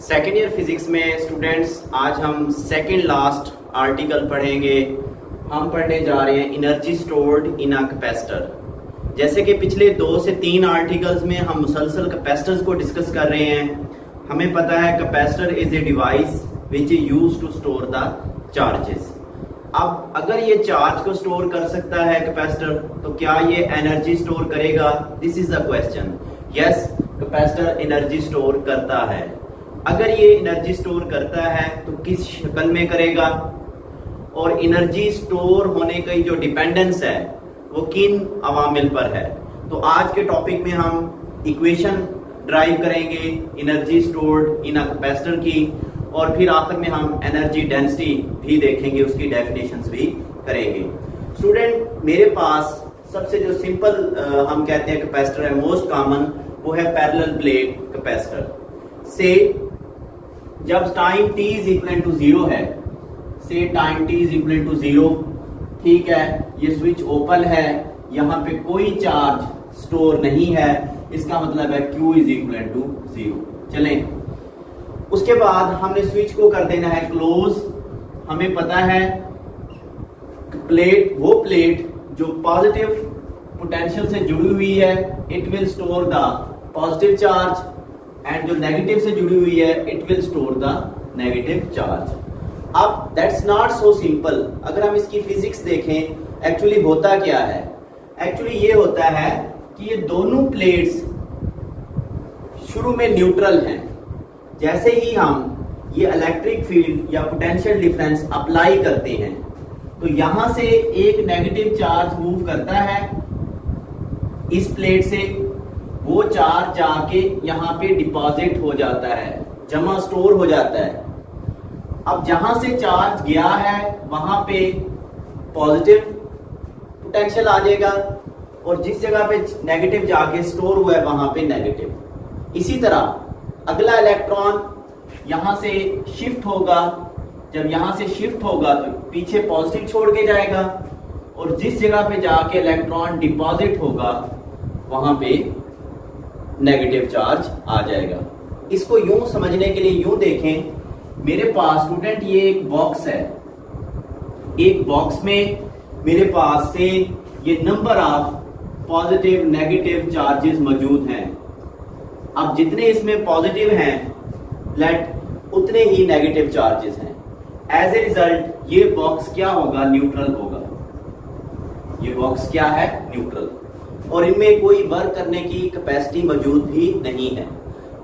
Second year physics में students आज हम सेकेंड लास्ट आर्टिकल पढ़ेंगे। हम पढ़ने जा रहे हैं energy stored in a capacitor. जैसे कि पिछले 2 से 3 आर्टिकल्स में हम मुसलसल कैपेसिटर्स को डिस्कस कर रहे हैं। हमें पता है capacitor is a device which is used to store the charges. अब अगर ये चार्ज को स्टोर कर सकता है कैपेसिटर, तो क्या ये एनर्जी स्टोर करेगा? This is the question. Yes, capacitor energy store करता है। अगर ये एनर्जी स्टोर करता है तो किस शक्ल में करेगा, और एनर्जी स्टोर होने की जो डिपेंडेंस है वो किन अवामिल पर है। तो आज के टॉपिक में हम इक्वेशन ड्राइव करेंगे energy stored in a capacitor की, और फिर आखिर में हम एनर्जी डेंसिटी भी देखेंगे, उसकी डेफिनेशंस भी करेंगे। स्टूडेंट, मेरे पास सबसे जो सिंपल हम कहते हैं कैपेसिटर है, मोस्ट कॉमन, वो है पैरेलल प्लेट कैपेसिटर। से जब time t is equal to 0 है, से time t is equal to 0, ठीक है, ये स्विच ओपन है, यहाँ पे कोई चार्ज स्टोर नहीं है, इसका मतलब है Q इज इक्वल टू 0। चलें, उसके बाद हमने स्विच को कर देना है क्लोज। हमें पता है प्लेट, वो प्लेट जो पॉजिटिव पोटेंशियल से जुड़ी हुई है, it will store the positive charge, and जो नेगेटिव से जुड़ी हुई है, it will store the negative charge. अब दैट्स नॉट सो सिंपल। अगर हम इसकी फिजिक्स देखें, एक्चुअली होता क्या है? एक्चुअली ये होता है कि ये दोनों प्लेट्स शुरू में न्यूट्रल हैं। जैसे ही हम ये इलेक्ट्रिक फील्ड या पोटेंशियल डिफरेंस अप्लाई करते हैं, तो यहां से एक नेगेटिव चार्ज मूव करता है इस प्लेट से, वो चार्ज जाके यहाँ पे डिपॉजिट हो जाता है, जमा स्टोर हो जाता है। अब जहां से चार्ज गया है वहां पे पॉजिटिव पोटेंशियल आ जाएगा, और जिस जगह पे नेगेटिव जाके स्टोर हुआ है वहां पे नेगेटिव। इसी तरह अगला इलेक्ट्रॉन यहां से शिफ्ट होगा, जब यहां से शिफ्ट होगा तो पीछे पॉजिटिव छोड़ के जाएगा, और जिस जगह पे जाके इलेक्ट्रॉन डिपॉजिट होगा वहां पे नेगेटिव चार्ज आ जाएगा। इसको यूं समझने के लिए यूं देखें, मेरे पास स्टूडेंट ये एक बॉक्स है, एक बॉक्स में मेरे पास से ये number of positive negative charges मौजूद हैं। अब जितने इसमें पॉजिटिव हैं लेट उतने ही नेगेटिव चार्जेस हैं। एज ए रिजल्ट ये बॉक्स क्या होगा? न्यूट्रल होगा। ये बॉक्स क्या है? न्यूट्रल। और इनमें कोई वर्क करने की कैपेसिटी मौजूद भी नहीं है।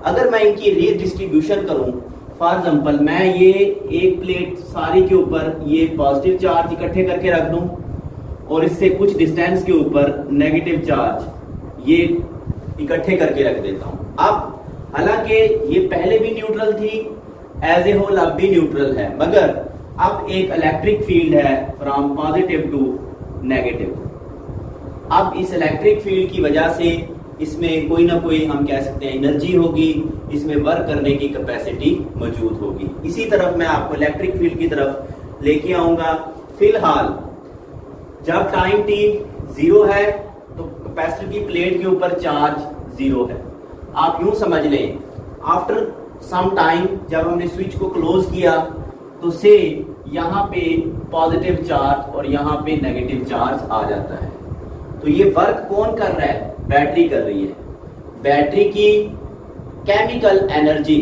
अगर मैं इनकी रीडिस्ट्रीब्यूशन करूं, फॉर एग्जांपल मैं ये एक प्लेट सारी के ऊपर ये पॉजिटिव चार्ज इकट्ठे करके रख दूं, और इससे कुछ डिस्टेंस के ऊपर नेगेटिव चार्ज ये इकट्ठे करके रख देता हूं। अब हालांकि ये पहले भी न्यूट्रल थी, एज ए होल अब भी न्यूट्रल है, मगर अब एक इलेक्ट्रिक फील्ड है फ्रॉम पॉजिटिव टू नेगेटिव। अब इस इलेक्ट्रिक फील्ड की वजह से इसमें कोई ना कोई हम कह सकते हैं एनर्जी होगी, इसमें वर्क करने की कैपेसिटी मौजूद होगी। इसी तरफ मैं आपको इलेक्ट्रिक फील्ड की तरफ लेके आऊंगा। फिलहाल जब टाइम t 0 है तो कैपेसिटर की प्लेट के ऊपर चार्ज 0 है। आप यूं समझ लें, आफ्टर सम टाइम जब हमने स्विच को क्लोज किया तो से यहाँ पे पॉजिटिव चार्ज और यहाँ पे नेगेटिव चार्ज आ जाता है। तो ये वर्क कौन कर रहा है? बैटरी कर रही है। बैटरी की केमिकल एनर्जी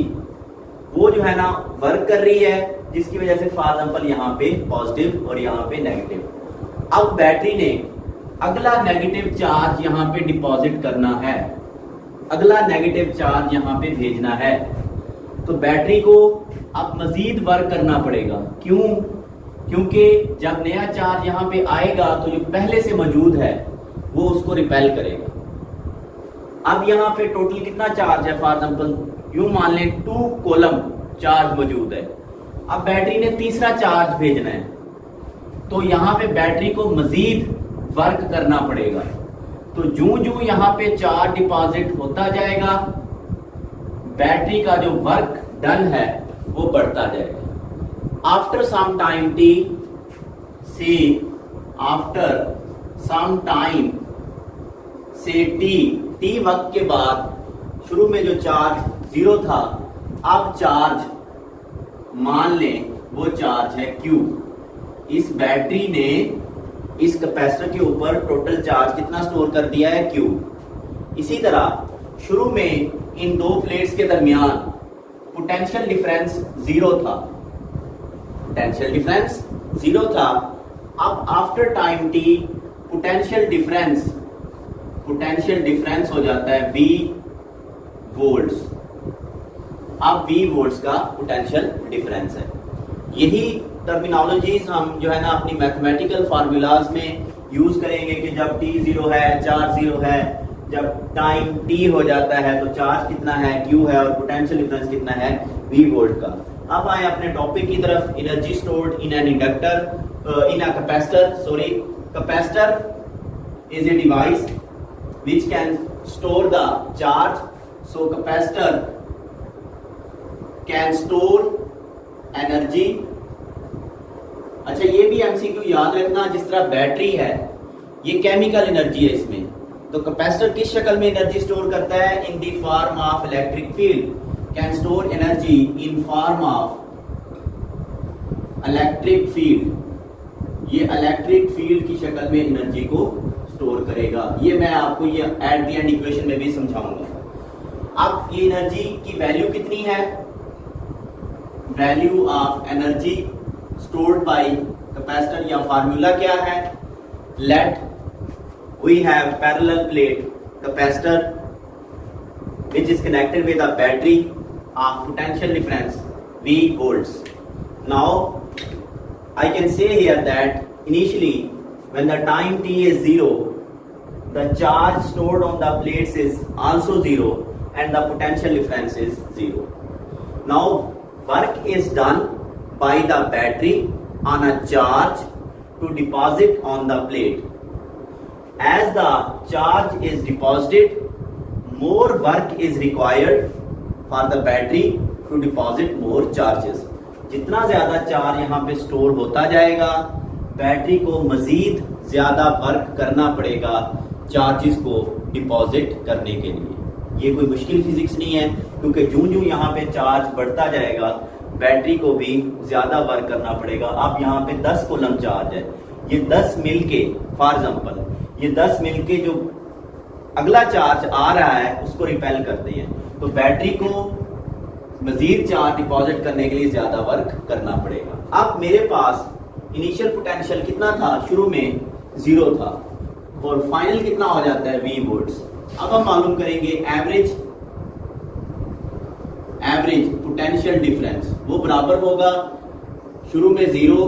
वो जो है ना वर्क कर रही है, जिसकी वजह से फॉर एग्जांपल यहाँ पे पॉजिटिव और यहाँ पे नेगेटिव। अब बैटरी ने अगला नेगेटिव चार्ज यहाँ पे डिपॉजिट करना है, अगला नेगेटिव चार्ज यहाँ पे भेजना है, तो बैटरी को अब मजीद वर्क करना पड़ेगा। क्यों? क्योंकि जब नया चार्ज यहाँ पे आएगा तो जो पहले से मौजूद है वो उसको रिपेल करेगा। अब यहाँ पे टोटल कितना चार्ज है? फॉर एग्जांपल यूं मान लें 2 कूलम चार्ज मौजूद है। अब बैटरी ने तीसरा चार्ज भेजना है, तो यहाँ पे बैटरी को मजीद वर्क करना पड़ेगा। तो जूं जूं यहाँ पे चार्ज डिपॉजिट होता जाएगा, बैटरी का जो वर्क डन है वो बढ़ता जाएगा। आफ्टर सम टाइम t, से आफ्टर सम टाइम से t वक्त के बाद शुरू में जो चार्ज 0 था अब चार्ज मान लें वो चार्ज है Q। इस बैटरी ने इस कैपेसिटर के ऊपर टोटल चार्ज कितना स्टोर कर दिया है Q। इसी तरह शुरू में इन दो प्लेट्स के दरमियान पोटेंशियल डिफरेंस जीरो था, पोटेंशियल डिफरेंस जीरो था। अब after time t potential difference हो जाता है V वोल्ट्स। अब V वोल्ट्स का पोटेंशियल डिफरेंस है। यही टर्मिनोलॉजीज हम जो है ना अपनी मैथमेटिकल फार्मूलाज में यूज करेंगे कि जब t जीरो है, चार्ज जीरो है, जब टाइम t हो जाता है तो चार्ज कितना है Q है और पोटेंशियल डिफरेंस कितना है V वोल्ट का। अब आए अपने टॉपिक की तरफ। Energy stored in an inductor in a capacitor. Capacitor is a device which can store the charge. So capacitor can store energy. अच्छा, ये भी एमसीक्यू याद रखना, जिस तरह बैटरी है ये केमिकल एनर्जी है इसमें, तो कैपेसिटर किस शक्ल में एनर्जी स्टोर करता है? इन the form of electric field. Can store energy in form of electric field. ये इलेक्ट्रिक फील्ड की शक्ल में एनर्जी को स्टोर करेगा। ये मैं आपको ये एट द एंड इक्वेशन में भी समझाऊंगा। अब ये एनर्जी की वैल्यू कितनी है? Value of energy stored by capacitor या फार्मूला क्या है? Let we have parallel plate capacitor which is connected with a battery of potential difference V volts. Now I can say here that initially when the time t is 0, the charge stored on the plates is also 0 and the potential difference is 0. Now work is done by the battery on a charge to deposit on the plate. As the charge is deposited, more work is required for the battery to deposit more charges. जितना ज्यादा charge यहाँ पे store होता जाएगा, battery को मजीद ज्यादा work करना पड़ेगा चार्जेस को डिपॉजिट करने के लिए। ये कोई मुश्किल फिजिक्स नहीं है, क्योंकि जूं यहाँ पे चार्ज बढ़ता जाएगा बैटरी को भी ज्यादा वर्क करना पड़ेगा। अब यहाँ पे 10 कूलम चार्ज है, ये 10 मिलके, फॉर एग्जांपल ये 10 मिलके जो अगला चार्ज आ रहा है उसको रिपेल करते हैं, तो बैटरी को मजीद चार्ज डिपॉजिट करने के लिए ज्यादा वर्क करना पड़ेगा। अब मेरे पास इनिशियल पोटेंशियल कितना था? शुरू में 0 था और फाइनल कितना हो जाता है? V volts. अब हम मालूम करेंगे एवरेज पोटेंशियल डिफरेंस। वो बराबर होगा शुरू में 0,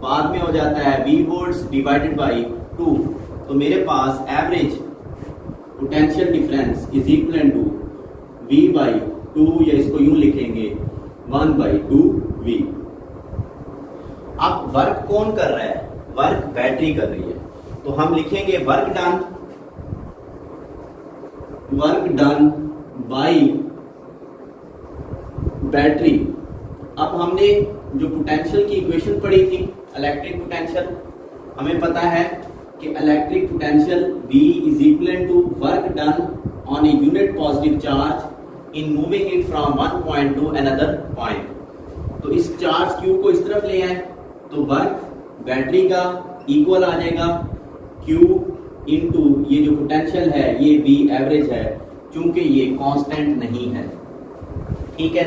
बाद में हो जाता है V वोल्ट्स डिवाइडेड बाई 2। तो मेरे पास average potential difference is equal to V by 2, या इसको यूं लिखेंगे 1 बाई 2V। अब वर्क कौन कर रहा है? वर्क बैटरी कर रही है, तो हम लिखेंगे वर्क डन बाय बैटरी। अब हमने जो पोटेंशियल की इक्वेशन पढ़ी थी, इलेक्ट्रिक पोटेंशियल, हमें पता है कि electric potential V is equal to work done on a unit positive charge in moving it from one point to another point. तो इस चार्ज Q को इस तरफ ले आए तो वर्क बैटरी का इक्वल आ जाएगा Q इंटू ये जो पोटेंशियल है ये V एवरेज है, चूंकि ये कांस्टेंट नहीं है। ठीक है,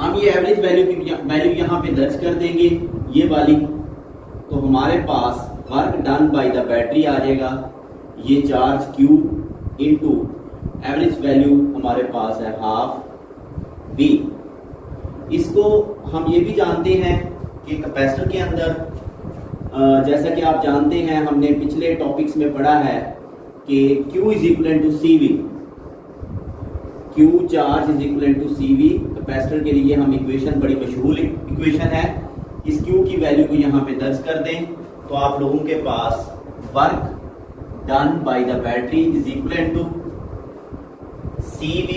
हम ये एवरेज वैल्यू यहाँ पे दर्ज कर देंगे, ये वाली। तो हमारे पास work done by the battery आ जाएगा, ये charge Q into average value हमारे पास है हाफ V। इसको हम ये भी जानते हैं कि कैपेसिटर के अंदर जैसा कि आप जानते हैं, हमने पिछले टॉपिक्स में पढ़ा है कि Q is equal to CV। Q चार्ज is equal to CV। Capacitor के लिए हम इक्वेशन, बड़ी मशहूर इक्वेशन है, इस Q की वैल्यू को यहाँ पे दर्ज कर दें तो आप लोगों के पास work done by the battery is equal to CV,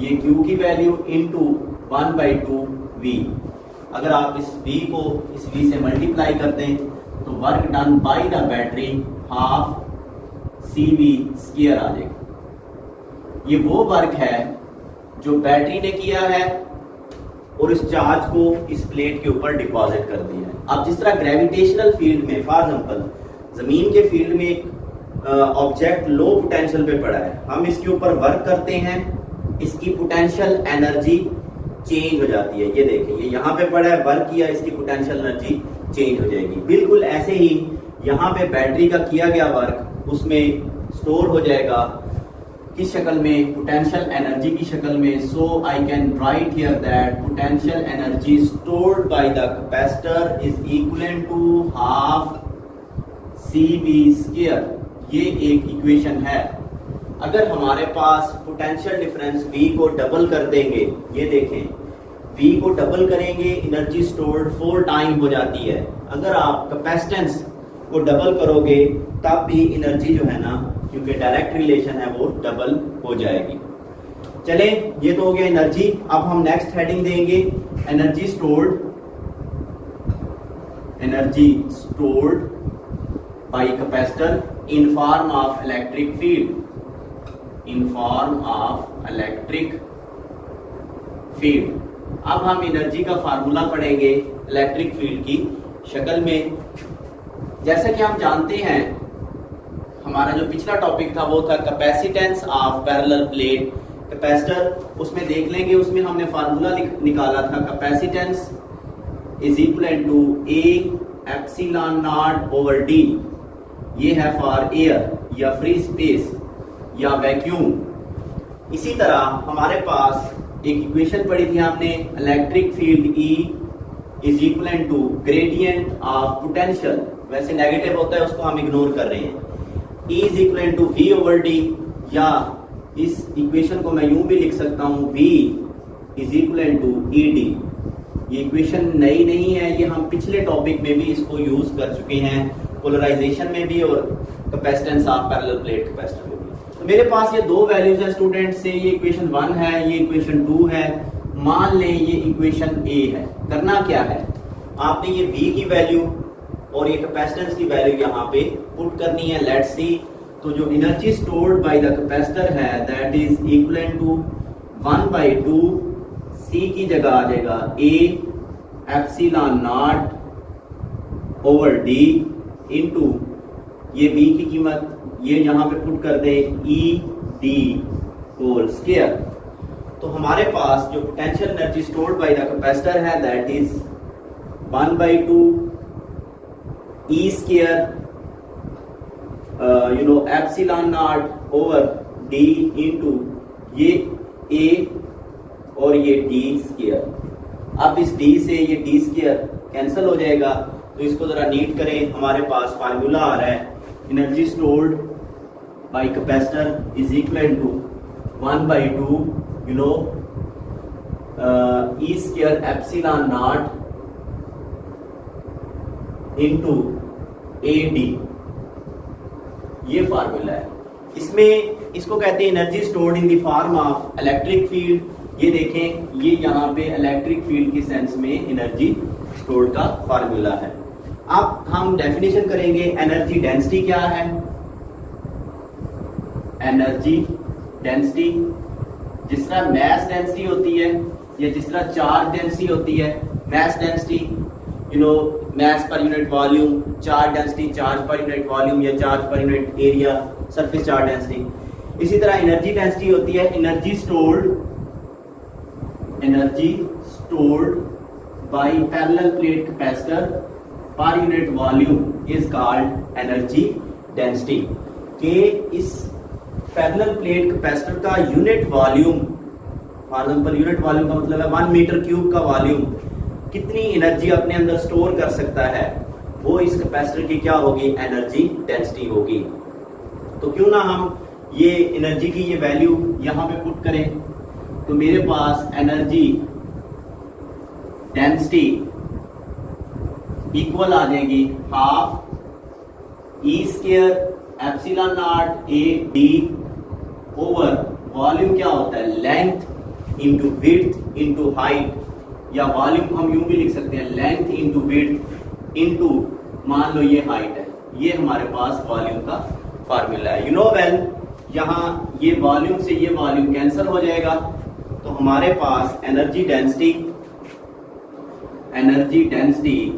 ये Q की वैल्यू इंटू 1/2V। अगर आप इस V को इस V से मल्टीप्लाई कर दें तो work done by the battery half CV square आ जाएगा। ये वो वर्क है जो बैटरी ने किया है और इस चार्ज को इस प्लेट के ऊपर डिपॉजिट कर दिया है। अब जिस तरह ग्रेविटेशनल फील्ड में फॉर एग्जांपल जमीन के फील्ड में एक ऑब्जेक्ट लो पोटेंशियल पे पड़ा है, हम इसके ऊपर वर्क करते हैं, इसकी पोटेंशियल एनर्जी चेंज हो जाती है। ये देखिए, ये यहाँ पे पड़ा है, वर्क किया, इसकी पोटेंशियल एनर्जी चेंज हो जाएगी। बिल्कुल ऐसे ही यहाँ पे बैटरी का किया गया वर्क उसमें स्टोर हो जाएगा, किस शक्ल में, पोटेंशियल एनर्जी की शक्ल में। So I can write here that potential energy stored by the capacitor is equivalent to half CV²। ये एक इक्वेशन है। अगर हमारे पास पोटेंशियल डिफरेंस V को डबल कर देंगे, ये देखें, V को डबल करेंगे, एनर्जी स्टोर्ड 4 टाइम हो जाती है। अगर आप कैपेसिटेंस को डबल करोगे तब भी एनर्जी जो है ना, क्योंकि डायरेक्ट रिलेशन है, वो डबल हो जाएगी। चले, ये तो हो गया एनर्जी। अब हम नेक्स्ट हेडिंग देंगे energy stored by capacitor in form of electric field, अब हम एनर्जी का फार्मूला पढ़ेंगे इलेक्ट्रिक फील्ड की शक्ल में। जैसा कि हम जानते हैं, हमारा जो पिछला टॉपिक था वो था capacitance of parallel plate capacitor. उसमें देख लेंगे, उसमें हमने फार्मूला निकाला था, capacitance is equal to A∈0/D। ये है फॉर एयर या फ्री स्पेस या वैक्यूम। इसी तरह हमारे पास एक इक्वेशन पढ़ी थी हमने, electric field E is equal to gradient of potential. वैसे नेगेटिव होता है, उसको हम इग्नोर कर रहे हैं। E is equal to V/D, या इस इक्वेशन को मैं यूं भी लिख सकता हूं, V is equal to ED। ये इक्वेशन नई नहीं है, ये हम पिछले टॉपिक में भी इसको यूज कर चुके हैं, पोलराइजेशन में भी और capacitance of parallel plate capacitor में भी। तो मेरे पास ये दो वैल्यूज है स्टूडेंट से, ये इक्वेशन 1 है, ये इक्वेशन 2 है। मान लें ये इक्वेशन A है। करना क्या है, आपने ये V की वैल्यू और ये कैपेसिटेंस की वैल्यू यहाँ पे पुट करनी है। लेट्स सी, तो जो energy stored by the capacitor है that is equal to 1/2 C की जगह आ जाएगा A∈0/D इंटू ये V की कीमत ये यहाँ पे पुट कर दे ED²। तो हमारे पास जो potential energy stored by the capacitor है that is 1/2 E² ε0/D into ये A और ये D²। अब इस D से ये D² कैंसिल हो जाएगा, तो इसको जरा नीट करें। हमारे पास फार्मूला आ रहा है, energy stored by capacitor is equal to 1/2 E² ε0 into AD। ये फार्मूला है। इसमें इसको कहते हैं energy stored in the form of electric field. ये देखें, ये यहाँ पे इलेक्ट्रिक फील्ड की सेंस में एनर्जी स्टोर्ड का फार्मूला है। अब हम डेफिनेशन करेंगे, एनर्जी डेंसिटी क्या है। एनर्जी डेंसिटी जिस तरह मैस डेंसिटी होती है या जिस तरह चार्ज डेंसिटी होती है, mass density mass per unit volume, charge density charge per unit volume या charge per unit area, surface charge density. इसी तरह एनर्जी डेंसिटी होती है energy stored by parallel plate capacitor per unit volume is called energy density. कि इस parallel plate capacitor का unit volume, for example unit volume का मतलब है 1 मीटर क्यूब का वॉल्यूम, कितनी एनर्जी अपने अंदर स्टोर कर सकता है, वो इस कैपेसिटर की क्या होगी, एनर्जी डेंसिटी होगी। तो क्यों ना हम ये एनर्जी की ये वैल्यू यहां पे पुट करें। तो मेरे पास एनर्जी डेंसिटी इक्वल आ जाएगी half E² ε0 AD over volume क्या होता है, length into width into height, या वॉल्यूम हम यूं भी लिख सकते हैं, लेंथ इंटू विड्थ इंटू मान लो ये हाइट है। ये हमारे पास वॉल्यूम का फार्मूला है। यू नो वेल, यहाँ ये वॉल्यूम से ये वॉल्यूम कैंसिल हो जाएगा, तो हमारे पास energy density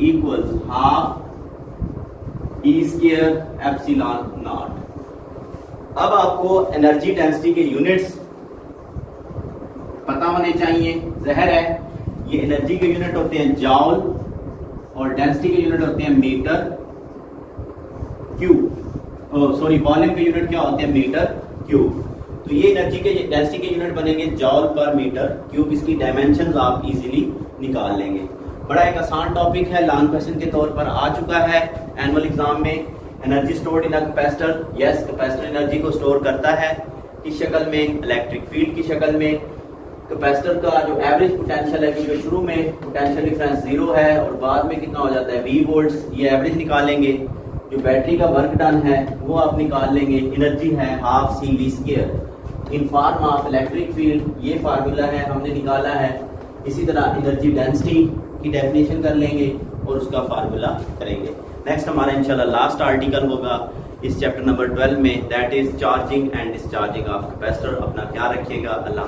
equals half E square epsilon naught. अब आपको एनर्जी डेंसिटी के यूनिट्स पता होने चाहिए। ज़ाहिर है ये एनर्जी के यूनिट होते हैं जॉल और डेंसिटी के यूनिट होते हैं मीटर क्यूब। वॉल्यूम के यूनिट क्या होते हैं? Metre cube. तो ये एनर्जी के डेंसिटी के यूनिट बनेंगे जॉल पर मीटर क्यूब। इसकी डायमेंशंस आप इजीली निकाल लेंगे। बड़ा एक आसान टॉपिक है, लॉन्ग क्वेश्चन के तौर पर आ चुका है एनुअल एग्जाम में। Energy stored in a capacitor, yes capacitor energy को स्टोर करता है किस शक्ल में? इलेक्ट्रिक फील्ड की शक्ल में। कैपेसिटर का जो एवरेज पोटेंशियल है कि जो शुरू में पोटेंशियल डिफरेंस 0 है और बाद में कितना हो जाता है V वोल्ट्स, ये एवरेज निकालेंगे। जो बैटरी का वर्क डन है वो आप निकाल लेंगे। एनर्जी है half CV square in form of electric field, ये फार्मूला है हमने निकाला है। इसी तरह एनर्जी डेंसिटी की डेफिनेशन कर लेंगे और उसका फार्मूला करेंगे। नेक्स्ट हमारा इंशाल्लाह लास्ट आर्टिकल होगा इस चैप्टर नंबर 12 में, that is charging and discharging of capacitor. अपना ख्याल रखिएगा। अल्लाह।